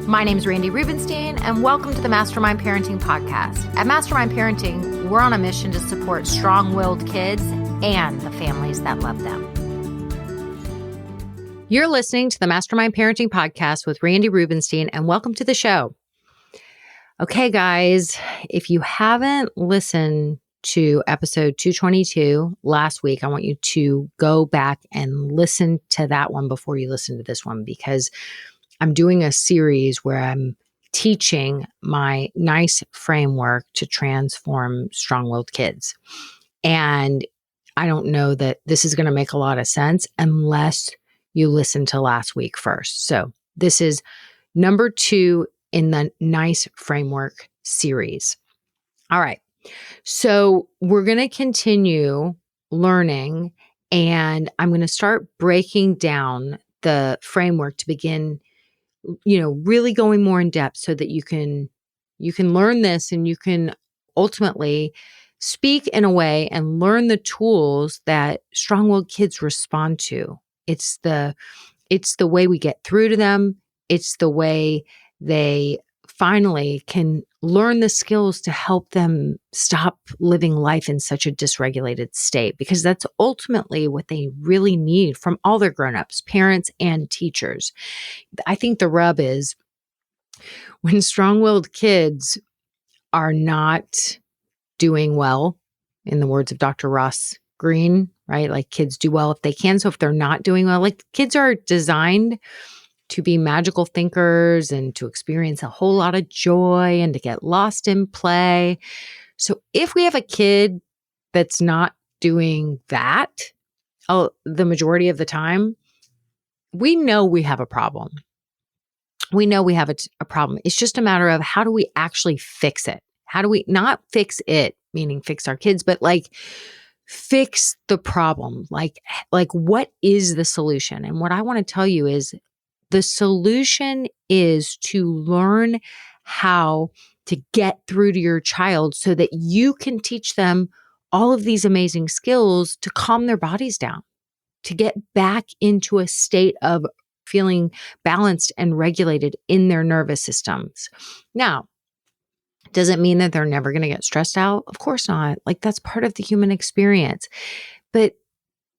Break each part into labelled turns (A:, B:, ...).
A: My name is Randy Rubenstein, and welcome to the Mastermind Parenting Podcast. At Mastermind Parenting, we're on a mission to support strong-willed kids and the families that love them. You're listening to the Mastermind Parenting Podcast with Randy Rubenstein, and welcome to the show. Okay, guys, if you haven't listened to episode 222 last week, I want you to go back and listen to that one before you listen to this one, because I'm doing a series where I'm teaching my NICE framework to transform strong-willed kids. And I don't know that this is going to make a lot of sense unless you listen to last week first. So this is number 2 in the NICE framework series. All right. So we're going to continue learning, and I'm going to start breaking down the framework to begin really going more in depth so that you can learn this and you can ultimately speak in a way and learn the tools that strong-willed kids respond to. It's the way we get through to them. It's the way they finally can learn the skills to help them stop living life in such a dysregulated state, because that's ultimately what they really need from all their grown-ups, parents and teachers. I think the rub is when strong-willed kids are not doing well, in the words of Dr. Ross Greene, right? Like, kids do well if they can. So if they're not doing well, like, kids are designed to be magical thinkers and to experience a whole lot of joy and to get lost in play. So if we have a kid that's not doing that, the majority of the time, we know we have a problem. We know we have a problem. It's just a matter of, how do we actually fix it? How do we not fix it, meaning fix our kids, but like fix the problem? Like what is the solution? And what I want to tell you is, the solution is to learn how to get through to your child so that you can teach them all of these amazing skills to calm their bodies down, to get back into a state of feeling balanced and regulated in their nervous systems. Now, does it mean that they're never going to get stressed out? Of course not. Like, that's part of the human experience. But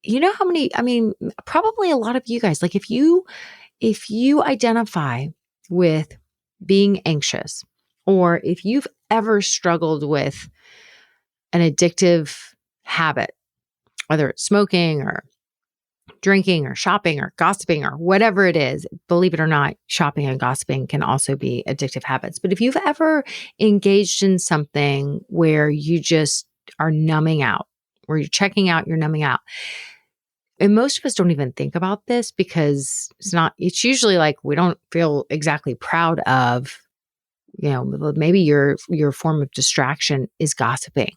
A: you know how many, probably a lot of you guys, like, if you identify with being anxious, or if you've ever struggled with an addictive habit, whether it's smoking or drinking or shopping or gossiping or whatever it is, believe it or not, shopping and gossiping can also be addictive habits. But if you've ever engaged in something where you just are numbing out, where you're checking out, you're numbing out, and most of us don't even think about this because it's usually like we don't feel exactly proud of, maybe your form of distraction is gossiping,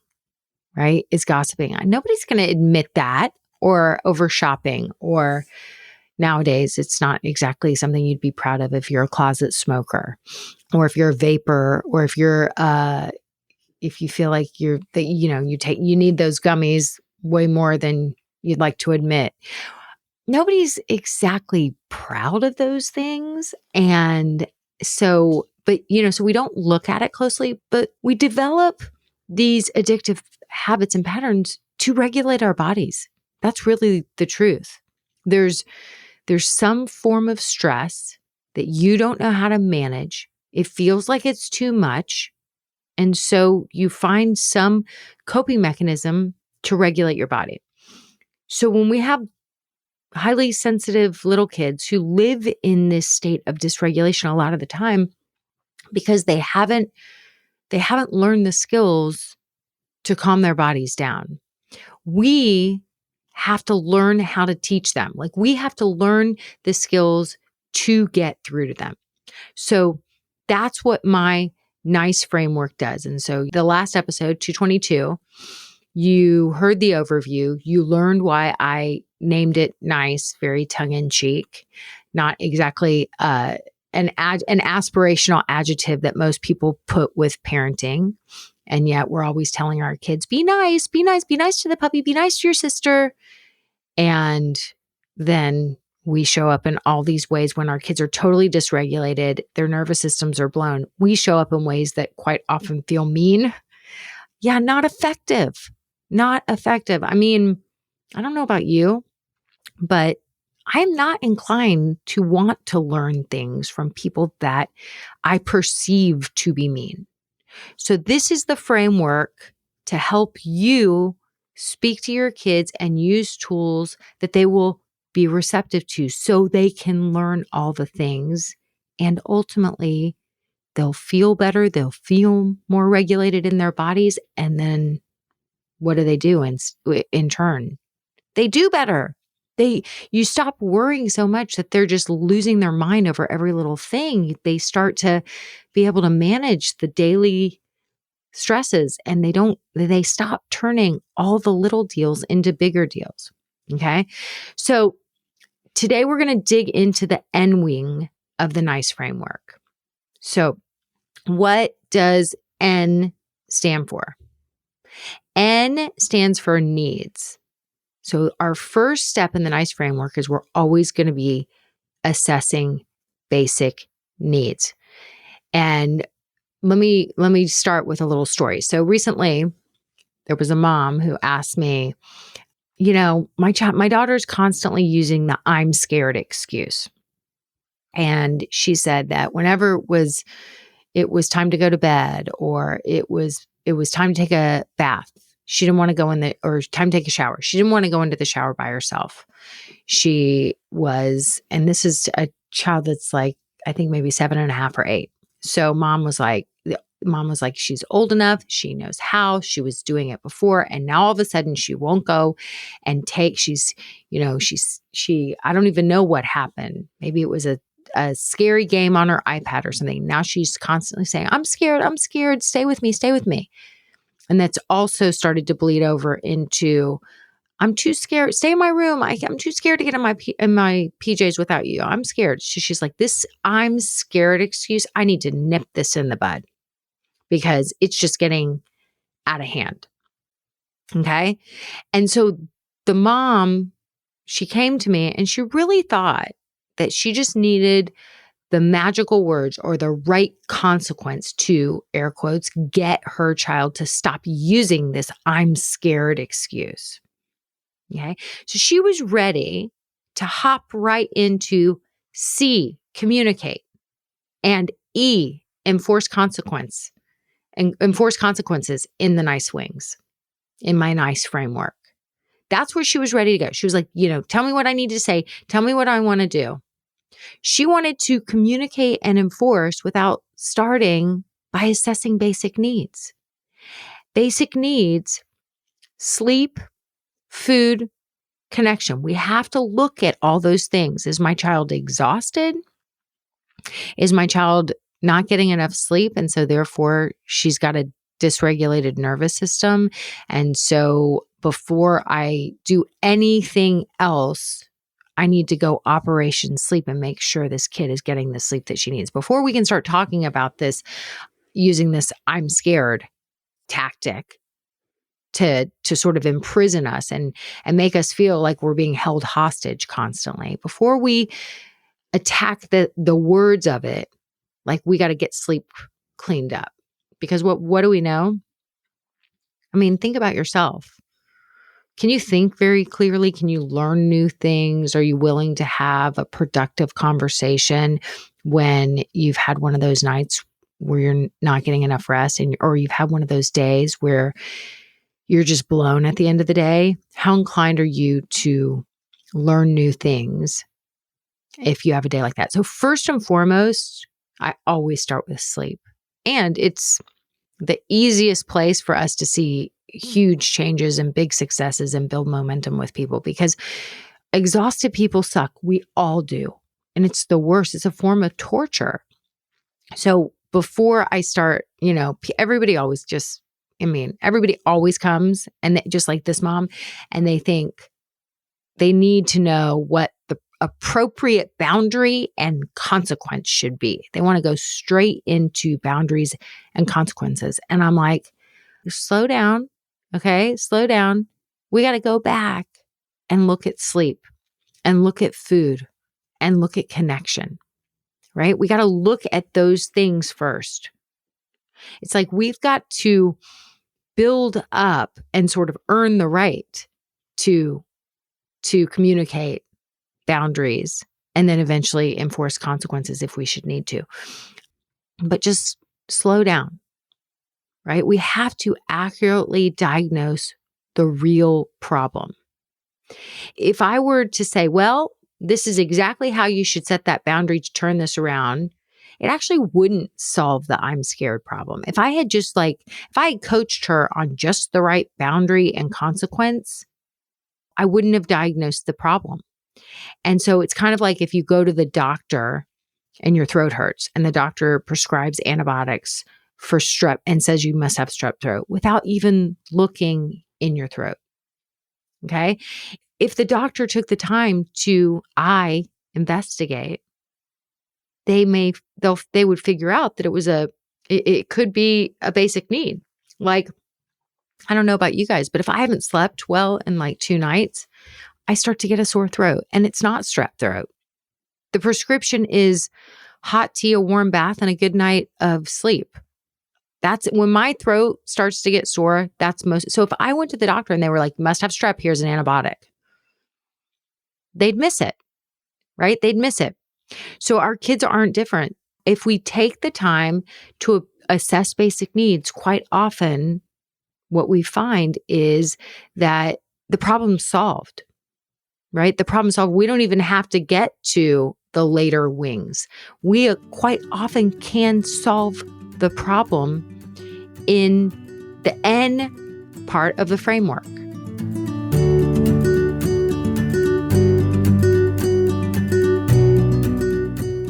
A: right? Is gossiping. Nobody's going to admit that, or over shopping, or nowadays it's not exactly something you'd be proud of if you're a closet smoker, or if you're a vapor, or if you're, if you feel like you need those gummies way more than you'd like to admit. Nobody's exactly proud of those things. And so we don't look at it closely, but we develop these addictive habits and patterns to regulate our bodies. That's really the truth. There's some form of stress that you don't know how to manage. It feels like it's too much. And so you find some coping mechanism to regulate your body. So when we have highly sensitive little kids who live in this state of dysregulation a lot of the time, because they haven't learned the skills to calm their bodies down, we have to learn how to teach them. Like, we have to learn the skills to get through to them. So that's what my NICE framework does. And so the last episode, 222, you heard the overview. You learned why I named it NICE, very tongue-in-cheek, not exactly an aspirational adjective that most people put with parenting. And yet we're always telling our kids, be nice, be nice, be nice to the puppy, be nice to your sister. And then We show up in all these ways when our kids are totally dysregulated, their nervous systems are blown. We show up in ways that quite often feel mean. Yeah, not effective. Not effective. I mean, I don't know about you, but I'm not inclined to want to learn things from people that I perceive to be mean. So this is the framework to help you speak to your kids and use tools that they will be receptive to so they can learn all the things. And ultimately, they'll feel better. They'll feel more regulated in their bodies. And then what do they do in turn? They do better. You stop worrying so much that they're just losing their mind over every little thing. They start to be able to manage the daily stresses and they stop turning all the little deals into bigger deals. Okay. So today we're going to dig into the N wing of the NICE framework. So what does N stand for? N stands for needs. So our first step in the NICE framework is we're always going to be assessing basic needs. And let me start with a little story. So recently there was a mom who asked me, my daughter's constantly using the I'm scared excuse. And she said that whenever it was time to go to bed or it was time to take a bath, she didn't want to go or time to take a shower. She didn't want to go into the shower by herself. And this is a child that's like, I think maybe 7.5 or 8. So mom was like, she's old enough. She knows how. She was doing it before. And now all of a sudden she won't go and I don't even know what happened. Maybe it was a scary game on her iPad or something. Now she's constantly saying, I'm scared. Stay with me. And that's also started to bleed over into, I'm too scared. Stay in my room. I'm too scared to get in my PJs without you. I'm scared. So she's like, this I'm scared excuse, I need to nip this in the bud because it's just getting out of hand. Okay. And so the mom, she came to me and she really thought that she just needed the magical words or the right consequence to, air quotes, get her child to stop using this I'm scared excuse. Okay. So she was ready to hop right into C, communicate, and E, enforce consequences in the NICE wings, in my NICE framework. That's where she was ready to go. She was like, tell me what I need to say. Tell me what I want to do. She wanted to communicate and enforce without starting by assessing basic needs. Basic needs, sleep, food, connection. We have to look at all those things. Is my child exhausted? Is my child not getting enough sleep? And so therefore she's got a dysregulated nervous system. And so before I do anything else, I need to go Operation Sleep and make sure this kid is getting the sleep that she needs. Before we can start talking about this, using this I'm scared tactic to sort of imprison us and make us feel like we're being held hostage constantly. Before we attack the words of it, like we got to get sleep cleaned up. Because what do we know? I mean, think about yourself. Can you think very clearly? Can you learn new things? Are you willing to have a productive conversation when you've had one of those nights where you're not getting enough rest or you've had one of those days where you're just blown at the end of the day? How inclined are you to learn new things if you have a day like that? So first and foremost, I always start with sleep. And it's the easiest place for us to see huge changes and big successes and build momentum with people, because exhausted people suck. We all do. And it's the worst. It's a form of torture. So before I start, everybody always comes and just like this mom, and they think they need to know what the appropriate boundary and consequence should be. They want to go straight into boundaries and consequences. And I'm like, slow down. Okay, slow down. We got to go back and look at sleep and look at food and look at connection, right? We got to look at those things first. It's like we've got to build up and sort of earn the right to communicate boundaries and then eventually enforce consequences if we should need to. But just slow down, right? We have to accurately diagnose the real problem. If I were to say, well, this is exactly how you should set that boundary to turn this around, it actually wouldn't solve the I'm scared problem. If I had coached her on just the right boundary and consequence, I wouldn't have diagnosed the problem. And so it's kind of like if you go to the doctor and your throat hurts and the doctor prescribes antibiotics for strep and says you must have strep throat without even looking in your throat. Okay. If the doctor took the time to investigate, they would figure out that it could be a basic need. Like, I don't know about you guys, but if I haven't slept well in like 2 nights, I start to get a sore throat, and it's not strep throat. The prescription is hot tea, a warm bath, and a good night of sleep. That's when my throat starts to get sore. So if I went to the doctor and they were like, must have strep, here's an antibiotic, they'd miss it, right? They'd miss it. So our kids aren't different. If we take the time to assess basic needs, quite often what we find is that the problem's solved, right? The problem's solved. We don't even have to get to the later wings. We quite often can solve the problem in the N part of the framework.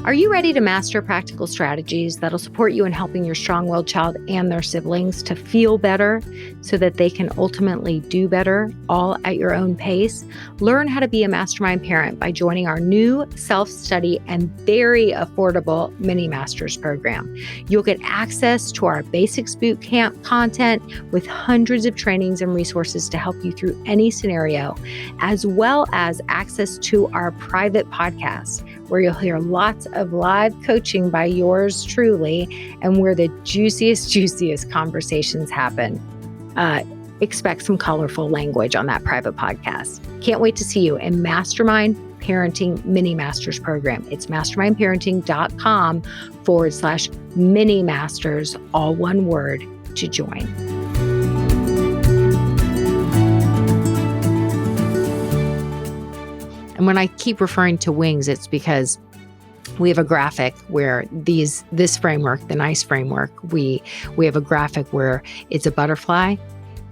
A: Are you ready to master practical strategies that'll support you in helping your strong-willed child and their siblings to feel better so that they can ultimately do better, all at your own pace? Learn how to be a mastermind parent by joining our new self-study and very affordable mini masters program. You'll get access to our basics boot camp content with hundreds of trainings and resources to help you through any scenario, as well as access to our private podcast, where you'll hear lots of live coaching by yours truly and where the juiciest conversations happen. Expect some colorful language on that private podcast. Can't wait to see you in Mastermind Parenting Mini Masters program. It's mastermindparenting.com/mini masters, all one word, to join. And when I keep referring to wings, it's because we have a graphic where this framework, the NICE framework, we have a graphic where it's a butterfly.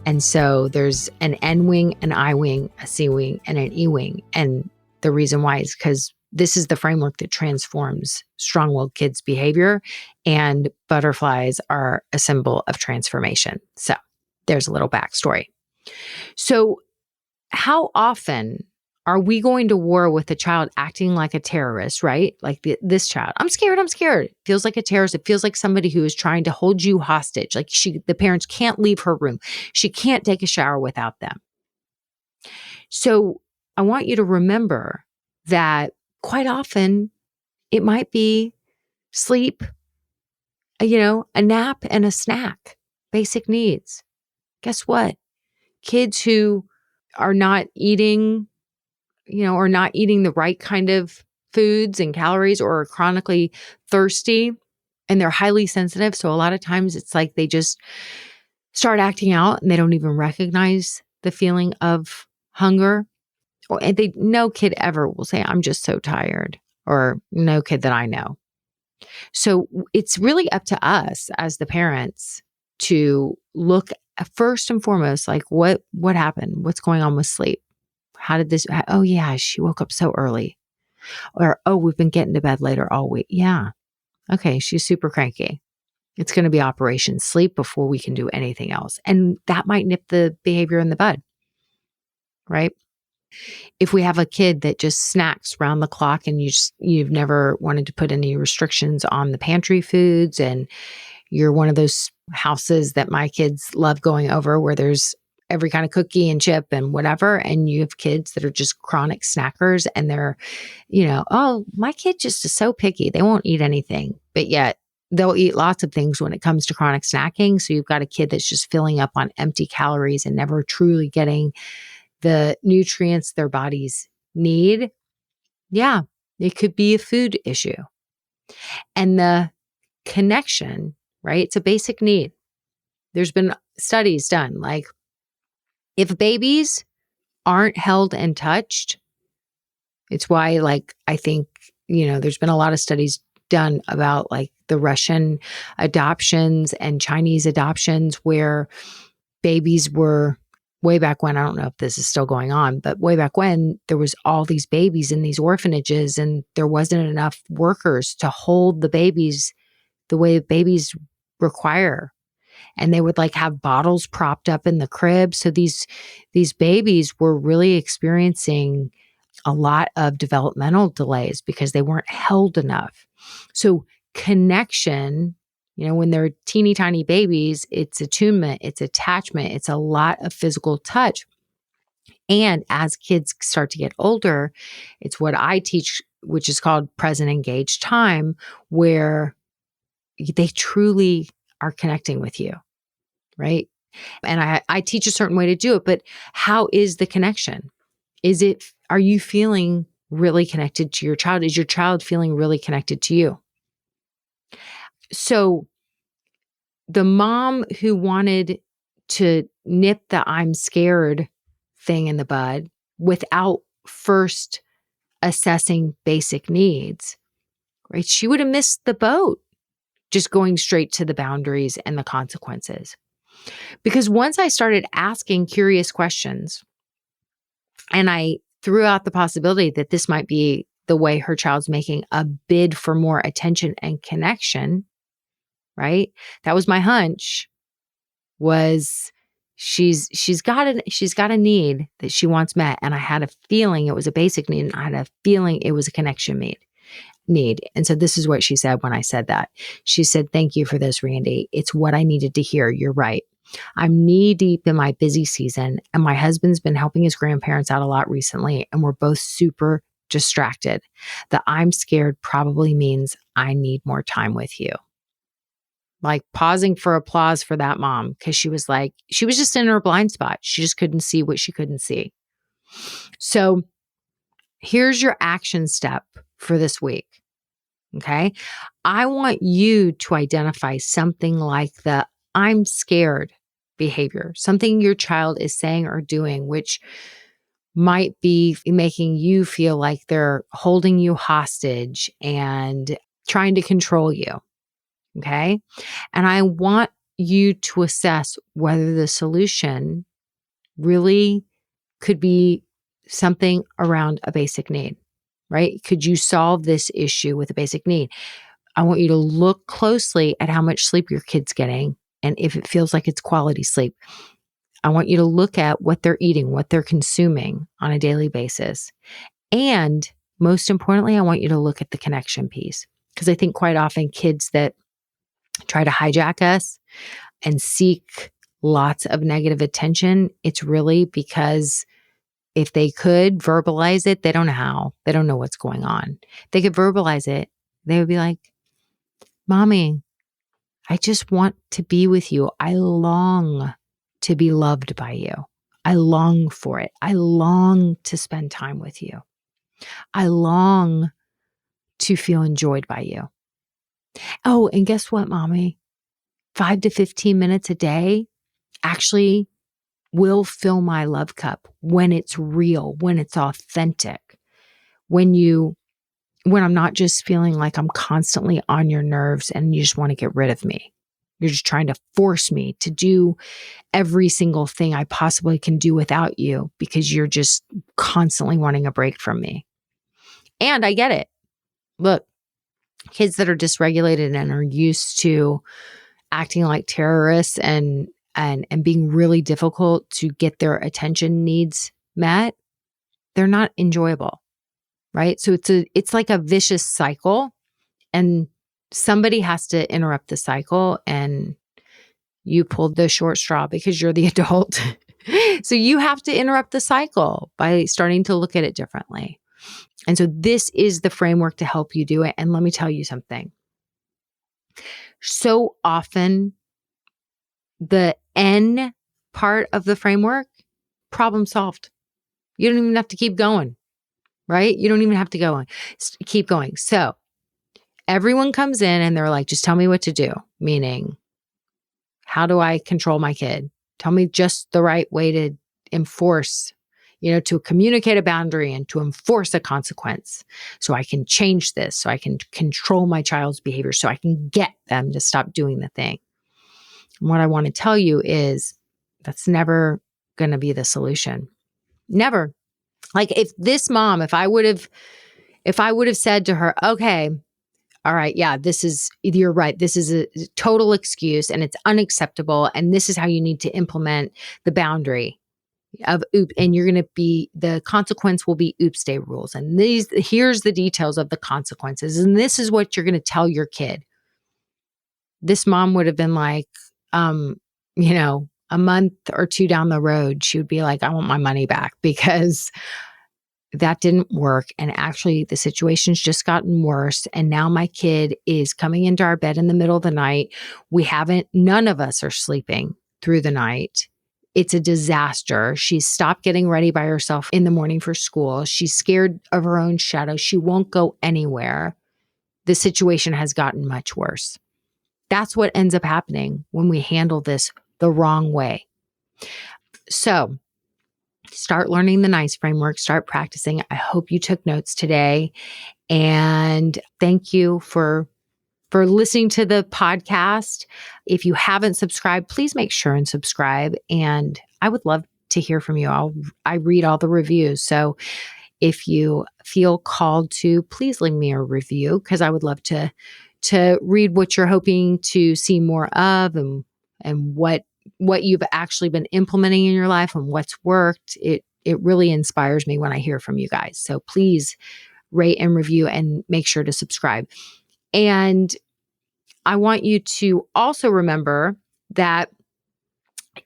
A: And so there's an N wing, an I wing, a C wing, and an E wing. And the reason why is because this is the framework that transforms strong-willed kids' behavior, and butterflies are a symbol of transformation. So there's a little backstory. So how often are we going to war with a child acting like a terrorist, right? Like this child, I'm scared. It feels like a terrorist. It feels like somebody who is trying to hold you hostage. Like the parents can't leave her room. She can't take a shower without them. So I want you to remember that quite often it might be sleep, a nap and a snack, basic needs. Guess what? Kids who are not eating or not eating the right kind of foods and calories, or are chronically thirsty, and they're highly sensitive. So a lot of times it's like they just start acting out and they don't even recognize the feeling of hunger. And no kid ever will say, I'm just so tired, or no kid that I know. So it's really up to us as the parents to look first and foremost, like what happened? What's going on with sleep? How did this? Oh yeah, she woke up so early. Or, oh, we've been getting to bed later all week. Yeah. Okay, she's super cranky. It's going to be Operation Sleep before we can do anything else. And that might nip the behavior in the bud, right? If we have a kid that just snacks round the clock and you've never wanted to put any restrictions on the pantry foods, and you're one of those houses that my kids love going over where there's every kind of cookie and chip and whatever. And you have kids that are just chronic snackers and they're, oh, my kid just is so picky. They won't eat anything, but yet they'll eat lots of things when it comes to chronic snacking. So you've got a kid that's just filling up on empty calories and never truly getting the nutrients their bodies need. Yeah, it could be a food issue. And the connection, right? It's a basic need. There's been studies done, like if babies aren't held and touched, it's why, like, I think, there's been a lot of studies done about like the Russian adoptions and Chinese adoptions where babies were way back when. I don't know if this is still going on, but way back when there was all these babies in these orphanages and there wasn't enough workers to hold the babies the way babies require. And they would like have bottles propped up in the crib. So these babies were really experiencing a lot of developmental delays because they weren't held enough. So connection, when they're teeny tiny babies, it's attunement, it's attachment, it's a lot of physical touch. And as kids start to get older, it's what I teach, which is called present engaged time, where they truly are connecting with you, right? And I teach a certain way to do it, but how is the connection? Are you feeling really connected to your child? Is your child feeling really connected to you? So the mom who wanted to nip the I'm scared thing in the bud without first assessing basic needs, right? She would have missed the boat just going straight to the boundaries and the consequences. Because once I started asking curious questions and I threw out the possibility that this might be the way her child's making a bid for more attention and connection, right? That was my hunch, was she's got a need that she wants met. And I had a feeling it was a basic need. And I had a feeling it was a connection need. And so this is what she said when I said that. She said, "Thank you for this, Randy. It's what I needed to hear. You're right. I'm knee deep in my busy season, and my husband's been helping his grandparents out a lot recently, and we're both super distracted. The I'm scared probably means I need more time with you." Like pausing for applause for that mom, because she was just in her blind spot. She just couldn't see what she couldn't see. So here's your action step for this week. Okay. I want you to identify something like the I'm scared behavior, something your child is saying or doing, which might be making you feel like they're holding you hostage and trying to control you. Okay. And I want you to assess whether the solution really could be something around a basic need, right? Could you solve this issue with a basic need? I want you to look closely at how much sleep your kid's getting and if it feels like it's quality sleep. I want you to look at what they're eating, what they're consuming on a daily basis. And most importantly, I want you to look at the connection piece, because I think quite often kids that try to hijack us and seek lots of negative attention, it's really because if they could verbalize it, they don't know how. They don't know what's going on. If they could verbalize it, they would be like, "Mommy, I just want to be with you. I long to be loved by you. I long for it. I long to spend time with you. I long to feel enjoyed by you. Oh, and guess what, Mommy? 5 to 15 minutes a day actually will fill my love cup when it's real, when it's authentic, when I'm not just feeling like I'm constantly on your nerves and you just want to get rid of me. You're just trying to force me to do every single thing I possibly can do without you because you're just constantly wanting a break from me." And I get it. Look, kids that are dysregulated and are used to acting like terrorists and being really difficult to get their attention needs met, they're not enjoyable, right? So it's like a vicious cycle, and somebody has to interrupt the cycle, and you pulled the short straw because you're the adult. So you have to interrupt the cycle by starting to look at it differently. And so this is the framework to help you do it. And let me tell you something. So often the N part of the framework, problem solved. You don't even have to keep going, right? You don't even have to keep going. So everyone comes in and they're like, just tell me what to do. Meaning, how do I control my kid? Tell me just the right way to enforce, to communicate a boundary and to enforce a consequence so I can change this, so I can control my child's behavior, so I can get them to stop doing the thing. And what I want to tell you is that's never going to be the solution. Never. Like if this mom, if I would have said to her, okay, all right, yeah, you're right. This is a total excuse and it's unacceptable. And this is how you need to implement the boundary of and the consequence will be oops day rules. And here's the details of the consequences. And this is what you're going to tell your kid. This mom would have been like, a month or two down the road, she would be like, I want my money back because that didn't work. And actually the situation's just gotten worse. And now my kid is coming into our bed in the middle of the night. None of us are sleeping through the night. It's a disaster. She's stopped getting ready by herself in the morning for school. She's scared of her own shadow. She won't go anywhere. The situation has gotten much worse. That's what ends up happening when we handle this the wrong way. So start learning the NICE framework, start practicing. I hope you took notes today. And thank you for listening to the podcast. If you haven't subscribed, please make sure and subscribe. And I would love to hear from you. I read all the reviews. So if you feel called to, please leave me a review because I would love to read what you're hoping to see more of and what you've actually been implementing in your life and what's worked. It really inspires me when I hear from you guys. So please rate and review and make sure to subscribe. And I want you to also remember that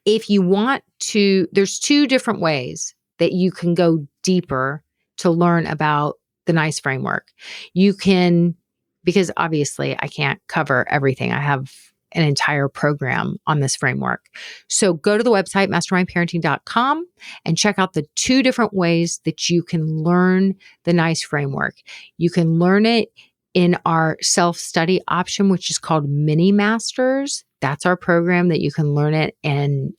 A: if you want to, there's two different ways that you can go deeper to learn about the NICE framework. You can, because obviously I can't cover everything. I have an entire program on this framework. So go to the website, mastermindparenting.com, and check out the two different ways that you can learn the NICE framework. You can learn it in our self-study option, which is called Mini Masters. That's our program that you can learn it, and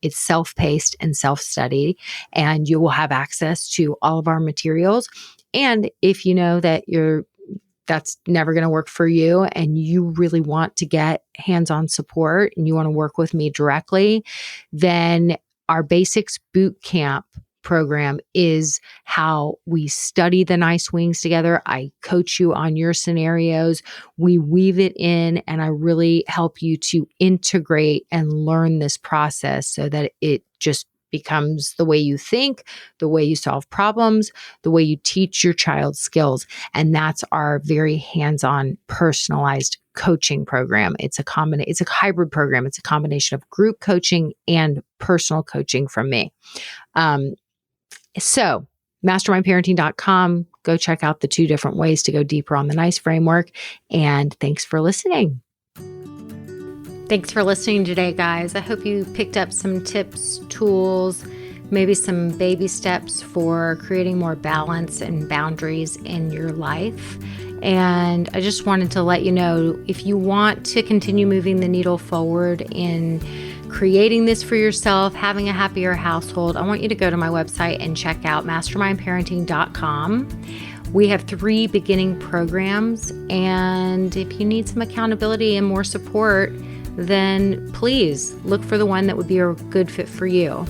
A: it's self-paced and self-study, and you will have access to all of our materials. And if you know that that's never going to work for you and you really want to get hands-on support and you want to work with me directly, then our Basics Boot Camp program is how we study the NICE wings together. I coach you on your scenarios. We weave it in and I really help you to integrate and learn this process so that it just becomes the way you think, the way you solve problems, the way you teach your child skills. And that's our very hands-on, personalized coaching program. It's a hybrid program. It's a combination of group coaching and personal coaching from me. So mastermindparenting.com, go check out the two different ways to go deeper on the NICE framework. And thanks for listening. Thanks for listening today, guys. I hope you picked up some tips, tools, maybe some baby steps for creating more balance and boundaries in your life. And I just wanted to let you know, if you want to continue moving the needle forward in creating this for yourself, having a happier household, I want you to go to my website and check out mastermindparenting.com. We have 3 beginning programs. And if you need some accountability and more support, then please look for the one that would be a good fit for you.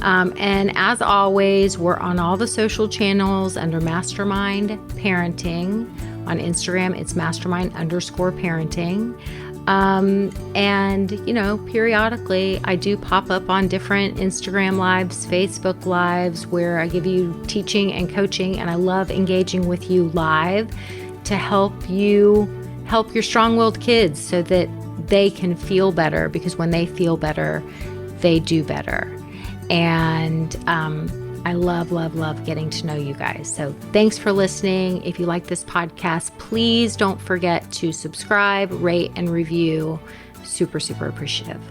A: And as always, we're on all the social channels under Mastermind Parenting. On Instagram, it's mastermind_parenting. And, periodically I do pop up on different Instagram lives, Facebook lives, where I give you teaching and coaching. And I love engaging with you live to help your strong-willed kids so that they can feel better, because when they feel better, they do better. And I love, love, love getting to know you guys. So thanks for listening. If you like this podcast, please don't forget to subscribe, rate, and review. Super, super appreciative.